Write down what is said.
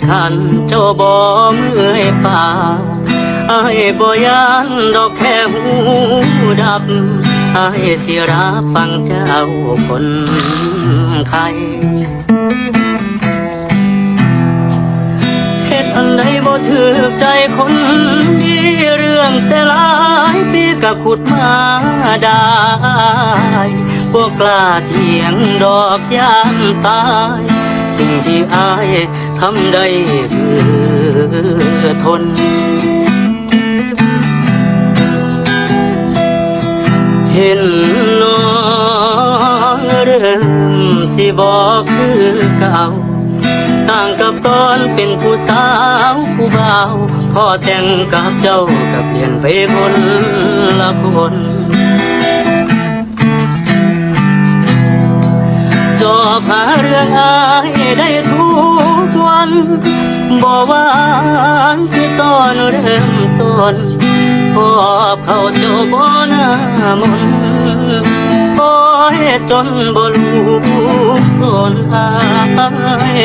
ขันเจ้าบ่เมื่อยป่าอายบ่ยานดอกแค่หูดับอายสิรับฟังเจ้าคนไข้เฮ็ดอันใดบ่ถูกใจคนดีเรื่องแต่หลายปีก็ขุดมาได้บ่กล้าเถียงดอกย่านตายสิ่งที่อายทำได้คือทนเห็นน้องเริ่มสิบอกคือเก่าต่างกับตอนเป็นผู้สาวผู้บ่าวพอแต่งกับเจ้าก็เปลี่ยนไปคนละคนจอบหาเรื่องอายได้ทุกวันบ่หวานคือตอนเริ่มต้นพบเขาเจ้าบ่หน้ามนปล่อยจนบ่รู้ต้นอาย